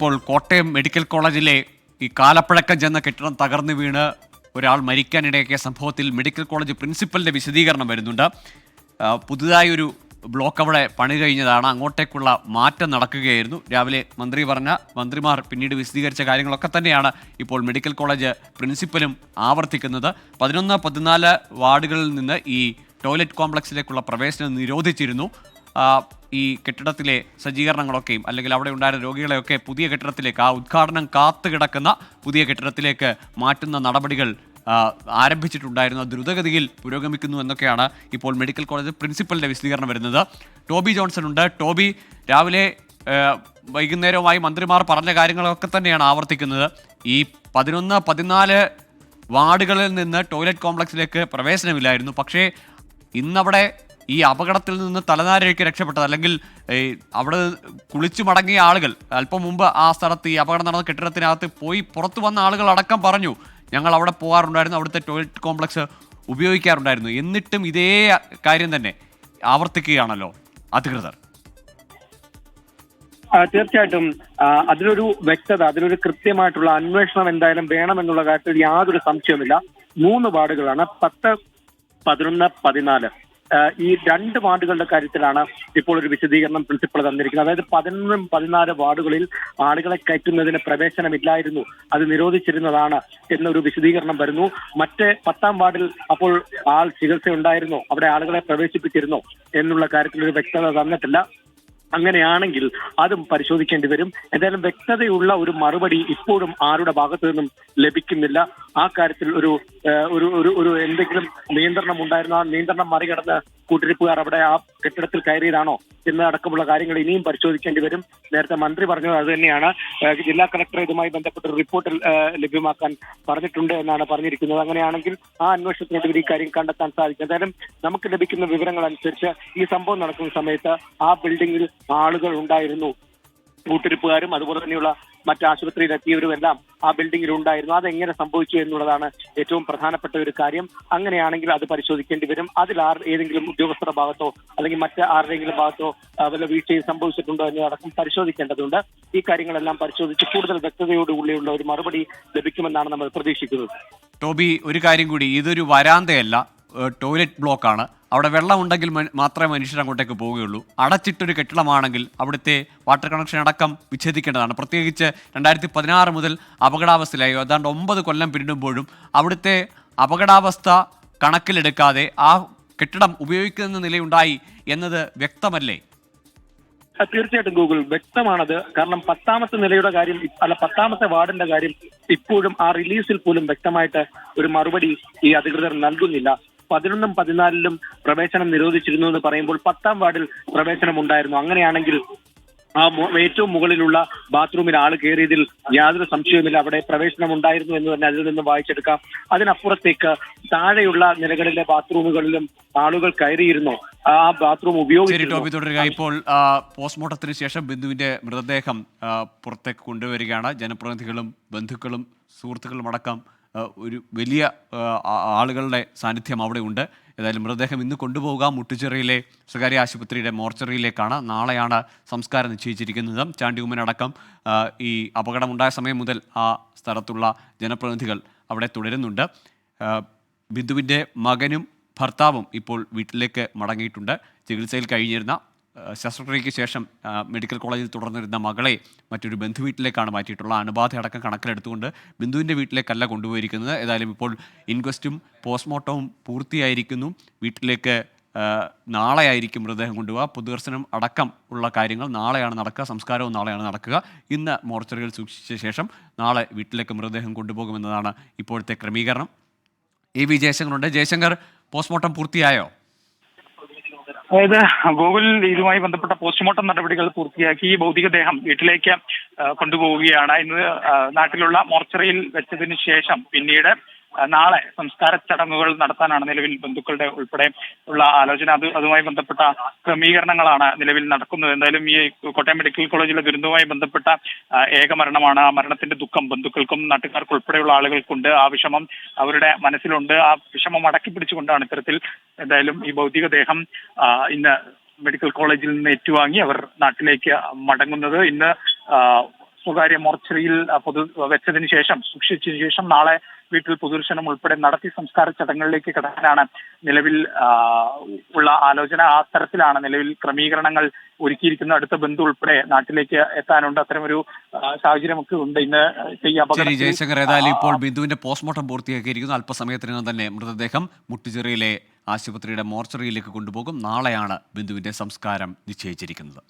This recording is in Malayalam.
ഇപ്പോൾ കോട്ടയം മെഡിക്കൽ കോളേജിലെ ഈ കാലപ്പഴക്കം ചെന്ന കെട്ടിടം തകർന്നു വീണ് ഒരാൾ മരിക്കാനിടയാക്കിയ സംഭവത്തിൽ മെഡിക്കൽ കോളേജ് പ്രിൻസിപ്പലിന്റെ വിശദീകരണം വരുന്നുണ്ട്. പുതുതായി ഒരു ബ്ലോക്ക് അവിടെ പണി കഴിഞ്ഞതാണ്, അങ്ങോട്ടേക്കുള്ള മാറ്റം നടക്കുകയായിരുന്നു. രാവിലെ മന്ത്രിമാർ പിന്നീട് വിശദീകരിച്ച കാര്യങ്ങളൊക്കെ തന്നെയാണ് ഇപ്പോൾ മെഡിക്കൽ കോളേജ് പ്രിൻസിപ്പലും ആവർത്തിക്കുന്നത്. 11, 14 വാർഡുകളിൽ നിന്ന് ഈ ടോയ്ലറ്റ് കോംപ്ലക്സിലേക്കുള്ള പ്രവേശനം നിരോധിച്ചിരുന്നു. ഈ കെട്ടിടത്തിലെ സജ്ജീകരണങ്ങളൊക്കെയും അല്ലെങ്കിൽ അവിടെ ഉണ്ടായിരുന്ന രോഗികളെയൊക്കെ പുതിയ കെട്ടിടത്തിലേക്ക്, ആ ഉദ്ഘാടനം കാത്തുകിടക്കുന്ന പുതിയ കെട്ടിടത്തിലേക്ക് മാറ്റുന്ന നടപടികൾ ആരംഭിച്ചിട്ടുണ്ടായിരുന്നു. ദ്രുതഗതിയിൽ പുരോഗമിക്കുന്നു എന്നൊക്കെയാണ് ഇപ്പോൾ മെഡിക്കൽ കോളേജ് പ്രിൻസിപ്പലിന്റെ വിശദീകരണം വരുന്നത്. ടോബി ജോൺസൺ ഉണ്ട്. ടോബി, രാവിലെ വൈകുന്നേരവുമായി മന്ത്രിമാർ പറഞ്ഞ കാര്യങ്ങളൊക്കെ തന്നെയാണ് ആവർത്തിക്കുന്നത്. ഈ 11, 14 വാർഡുകളിൽ നിന്ന് ടോയ്ലറ്റ് കോംപ്ലക്സിലേക്ക് പ്രവേശനമില്ലായിരുന്നു. പക്ഷേ ഇന്നവിടെ ഈ അപകടത്തിൽ നിന്ന് തലനാരിഴയ്ക്ക് രക്ഷപ്പെട്ടത്, അല്ലെങ്കിൽ അവിടെ കുളിച്ചു മടങ്ങിയ ആളുകൾ, അല്പം മുമ്പ് ആ സ്ഥലത്ത് ഈ അപകടം നടന്ന കെട്ടിടത്തിനകത്ത് പോയി പുറത്തു വന്ന ആളുകൾ അടക്കം പറഞ്ഞു, ഞങ്ങൾ അവിടെ പോകാറുണ്ടായിരുന്നു, അവിടുത്തെ ടോയ്ലറ്റ് കോംപ്ലക്സ് ഉപയോഗിക്കാറുണ്ടായിരുന്നു. എന്നിട്ടും ഇതേ കാര്യം തന്നെ ആവർത്തിക്കുകയാണല്ലോ അധികൃതർ. തീർച്ചയായിട്ടും അതിലൊരു വ്യക്തത, അതിലൊരു കൃത്യമായിട്ടുള്ള അന്വേഷണം എന്തായാലും വേണമെന്നുള്ള കാര്യത്തിൽ യാതൊരു സംശയവുമില്ല. 3 വാർഡുകളാണ്, 10, 11, 14. ഈ 2 വാർഡുകളുടെ കാര്യത്തിലാണ് ഇപ്പോൾ ഒരു വിശദീകരണം പ്രിൻസിപ്പൾ തന്നിരിക്കുന്നത്. അതായത് 11, 14 വാർഡുകളിൽ ആളുകളെ കയറ്റുന്നതിന് പ്രവേശനമില്ലായിരുന്നു, അത് നിരോധിച്ചിരുന്നതാണ് എന്നൊരു വിശദീകരണം വരുന്നു. മറ്റേ 10-ാം വാർഡിൽ അപ്പോൾ ചികിത്സ ഉണ്ടായിരുന്നോ, അവിടെ ആളുകളെ പ്രവേശിപ്പിച്ചിരുന്നോ എന്നുള്ള കാര്യത്തിൽ ഒരു വ്യക്തത തന്നിട്ടില്ല. അങ്ങനെയാണെങ്കിൽ അതും പരിശോധിക്കേണ്ടി വരും. എന്തായാലും വ്യക്തതയുള്ള ഒരു മറുപടി ഇപ്പോഴും ആരുടെ ഭാഗത്തു നിന്നും ലഭിക്കുന്നില്ല. ആ കാര്യത്തിൽ ഒരു എന്തെങ്കിലും നിയന്ത്രണം ഉണ്ടായിരുന്ന ആ നിയന്ത്രണം മറികടന്ന് കൂട്ടിരിപ്പുകാർ അവിടെ ആ കെട്ടിടത്തിൽ കയറിയതാണോ എന്നടക്കമുള്ള കാര്യങ്ങൾ ഇനിയും പരിശോധിക്കേണ്ടി വരും. നേരത്തെ മന്ത്രി പറഞ്ഞത് അത് തന്നെയാണ്. ജില്ലാ കളക്ടർ ഇതുമായി ബന്ധപ്പെട്ട ഒരു റിപ്പോർട്ട് ലഭ്യമാക്കാൻ പറഞ്ഞിട്ടുണ്ട് എന്നാണ് പറഞ്ഞിരിക്കുന്നത്. അങ്ങനെയാണെങ്കിൽ ആ അന്വേഷണത്തിനൊടുവിൽ ഈ കാര്യം കണ്ടെത്താൻ സാധിക്കും. എന്തായാലും നമുക്ക് ലഭിക്കുന്ന വിവരങ്ങൾ അനുസരിച്ച് ഈ സംഭവം നടക്കുന്ന സമയത്ത് ആ ബിൽഡിംഗിൽ ആളുകൾ ഉണ്ടായിരുന്നു, കൂട്ടിരിപ്പുകാരും അതുപോലെ തന്നെയുള്ള മറ്റ് ആശുപത്രിയിൽ എത്തിയവരുമെല്ലാം ആ ബിൽഡിംഗിൽ ഉണ്ടായിരുന്നു. അതെങ്ങനെ സംഭവിച്ചു എന്നുള്ളതാണ് ഏറ്റവും പ്രധാനപ്പെട്ട ഒരു കാര്യം. അങ്ങനെയാണെങ്കിൽ അത് പരിശോധിക്കേണ്ടി വരും. അതിൽ ഏതെങ്കിലും ഉദ്യോഗസ്ഥരുടെ ഭാഗത്തോ അല്ലെങ്കിൽ മറ്റ് ആരുടെയെങ്കിലും ഭാഗത്തോ വല്ല വീഴ്ചയും സംഭവിച്ചിട്ടുണ്ടോ എന്നതടക്കം പരിശോധിക്കേണ്ടതുണ്ട്. ഈ കാര്യങ്ങളെല്ലാം പരിശോധിച്ച് കൂടുതൽ വ്യക്തതയോടുകൂടിയുള്ള ഒരു മറുപടി ലഭിക്കുമെന്നാണ് നമ്മൾ പ്രതീക്ഷിക്കുന്നത്. ടോബി, ഒരു കാര്യം കൂടി, ഇതൊരു വരാന്തയല്ല, ടോയ്ലറ്റ് ബ്ലോക്കാണ്. അവിടെ വെള്ളം ഉണ്ടെങ്കിൽ മാത്രമേ മനുഷ്യർ അങ്ങോട്ടേക്ക് പോവുകയുള്ളൂ. അടച്ചിട്ടൊരു കെട്ടിടമാണെങ്കിൽ അവിടുത്തെ വാട്ടർ കണക്ഷൻ അടക്കം വിച്ഛേദിക്കേണ്ടതാണ്. പ്രത്യേകിച്ച് 2016 മുതൽ അപകടാവസ്ഥയിലായി ഏതാണ്ട് 9 കൊല്ലം പിന്നിടുമ്പോഴും അവിടുത്തെ അപകടാവസ്ഥ കണക്കിലെടുക്കാതെ ആ കെട്ടിടം ഉപയോഗിക്കുന്ന നിലയുണ്ടായി എന്നത് വ്യക്തമല്ലേ? തീർച്ചയായിട്ടും ഗൂഗിൾ, വ്യക്തമാണത്. കാരണം 10-ാമത്തെ നിലയുടെ കാര്യം, 10-ാമത്തെ വാർഡിന്റെ കാര്യം ഇപ്പോഴും ആ റിലീസിൽ പോലും വ്യക്തമായിട്ട് ഒരു മറുപടി ഈ അധികൃതർ നൽകുന്നില്ല. 11-ും 14-ലും പ്രവേശനം നിരോധിച്ചിരുന്നു എന്ന് പറയുമ്പോൾ 10-ാം വാർഡിൽ പ്രവേശനം ഉണ്ടായിരുന്നു. അങ്ങനെയാണെങ്കിൽ ആ ഏറ്റവും മുകളിലുള്ള ബാത്റൂമിൽ ആൾ കയറിയതിൽ യാതൊരു സംശയവുമില്ല, അവിടെ പ്രവേശനം ഉണ്ടായിരുന്നു എന്ന് തന്നെ അതിൽ നിന്ന് വായിച്ചെടുക്കാം. അതിനപ്പുറത്തേക്ക് താഴെയുള്ള നിലകളിലെ ബാത്റൂമുകളിലും ആളുകൾ കയറിയിരുന്നു, ആ ബാത്റൂം ഉപയോഗിച്ചു. ഇപ്പോൾ പോസ്റ്റ്മോർട്ടത്തിന് ശേഷം ബിന്ദുവിന്റെ മൃതദേഹം പുറത്തേക്ക് കൊണ്ടുവരികയാണ്. ജനപ്രതിനിധികളും ബന്ധുക്കളും സുഹൃത്തുക്കളും അടക്കം ഒരു വലിയ ആളുകളുടെ സാന്നിധ്യം അവിടെ ഉണ്ട്. ഏതായാലും മൃതദേഹം ഇന്ന് കൊണ്ടുപോവുക മുട്ടുചിറയിലെ സ്വകാര്യ ആശുപത്രിയുടെ മോർച്ചറിയിലേക്കാണ്. നാളെയാണ് സംസ്കാരം നിശ്ചയിച്ചിരിക്കുന്നത്. ചാണ്ടി ഉമ്മനടക്കം ഈ അപകടമുണ്ടായ സമയം മുതൽ ആ സ്ഥലത്തുള്ള ജനപ്രതിനിധികൾ അവിടെ തുടരുന്നുണ്ട്. ബിന്ദുവിൻ്റെ മകനും ഭർത്താവും ഇപ്പോൾ വീട്ടിലേക്ക് മടങ്ങിയിട്ടുണ്ട്. ചികിത്സയിൽ കഴിഞ്ഞിരുന്ന ശസ്ത്രക്രിയയ്ക്ക് ശേഷം മെഡിക്കൽ കോളേജിൽ തുടർന്നിരുന്ന മകളെ മറ്റൊരു ബന്ധുവീട്ടിലേക്കാണ് മാറ്റിയിട്ടുള്ള അണുബാധ അടക്കം കണക്കിലെടുത്തുകൊണ്ട് ബിന്ദുവിൻ്റെ വീട്ടിലേക്കല്ല കൊണ്ടുപോയിരിക്കുന്നത്. ഏതായാലും ഇപ്പോൾ ഇൻക്വസ്റ്റും പോസ്റ്റ്മോർട്ടവും പൂർത്തിയായിരിക്കുന്നു. വീട്ടിലേക്ക് നാളെയായിരിക്കും മൃതദേഹം കൊണ്ടുപോകുക. പൊതുദർശനം അടക്കം ഉള്ള കാര്യങ്ങൾ നാളെയാണ് നടക്കുക, സംസ്കാരവും നാളെയാണ് നടക്കുക. ഇന്ന് മോർച്ചറിയിൽ സൂക്ഷിച്ച ശേഷം നാളെ വീട്ടിലേക്ക് മൃതദേഹം കൊണ്ടുപോകുമെന്നതാണ് ഇപ്പോഴത്തെ ക്രമീകരണം. AV ജയശങ്കറുണ്ട്. ജയശങ്കർ, പോസ്റ്റ്മോർട്ടം പൂർത്തിയായോ? അതായത് ഗൂഗിൾ ഇതുമായി ബന്ധപ്പെട്ട പോസ്റ്റ്മോർട്ടം നടപടികൾ പൂർത്തിയാക്കി ഭൗതികദേഹം വീട്ടിലേക്ക് കൊണ്ടുപോവുകയാണ്. ഇന്ന് നാട്ടിലുള്ള മോർച്ചറിയിൽ വെച്ചതിന് ശേഷം പിന്നീട് നാളെ സംസ്കാര ചടങ്ങുകൾ നടത്താനാണ് നിലവിൽ ബന്ധുക്കളുടെ ഉൾപ്പെടെ ഉള്ള ആലോചന. അതുമായി ബന്ധപ്പെട്ട ക്രമീകരണങ്ങളാണ് നിലവിൽ നടക്കുന്നത്. എന്തായാലും ഈ കോട്ടയം മെഡിക്കൽ കോളേജിലെ ദുരന്തവുമായി ബന്ധപ്പെട്ട ഏക മരണമാണ്. ആ മരണത്തിന്റെ ദുഃഖം ബന്ധുക്കൾക്കും നാട്ടുകാർക്കും ഉൾപ്പെടെയുള്ള ആളുകൾക്കുണ്ട്. ആ വിഷമം അവരുടെ മനസ്സിലുണ്ട്. ആ വിഷമം അടക്കി പിടിച്ചുകൊണ്ടാണ് ഇത്തരത്തിൽ എന്തായാലും ഈ ഭൗതികദേഹം ഇന്ന് മെഡിക്കൽ കോളേജിൽ നിന്ന് ഏറ്റുവാങ്ങി അവർ നാട്ടിലേക്ക് മടങ്ങുന്നത്. ഇന്ന് സ്വകാര്യ മോർച്ചറിയിൽ വെച്ചതിന് ശേഷം സൂക്ഷിച്ചതിന് ശേഷം നാളെ വീട്ടിൽ പൊതുദർശനം ഉൾപ്പെടെ നടത്തി സംസ്കാര ചടങ്ങുകളിലേക്ക് കടക്കാനാണ് നിലവിൽ ഉള്ള ആലോചന. ആ തരത്തിലാണ് നിലവിൽ ക്രമീകരണങ്ങൾ ഒരുക്കിയിരിക്കുന്നത്. അടുത്ത ബന്ധു ഉൾപ്പെടെ നാട്ടിലേക്ക് എത്താനുണ്ട്. അത്തരമൊരു സാഹചര്യമൊക്കെ ഉണ്ട്. ഇന്ന് ഈ ശരി ജയശങ്കർ, ഏതായാലും ഇപ്പോൾ ബിന്ദുവിന്റെ പോസ്റ്റ്മോർട്ടം പൂർത്തിയാക്കിയിരിക്കുന്നു. അല്പസമയത്തിനകം തന്നെ മൃതദേഹം മുട്ടുചിറയിലെ ആശുപത്രിയുടെ മോർച്ചറിയിലേക്ക് കൊണ്ടുപോകും. നാളെയാണ് ബിന്ദുവിന്റെ സംസ്കാരം നിശ്ചയിച്ചിരിക്കുന്നത്.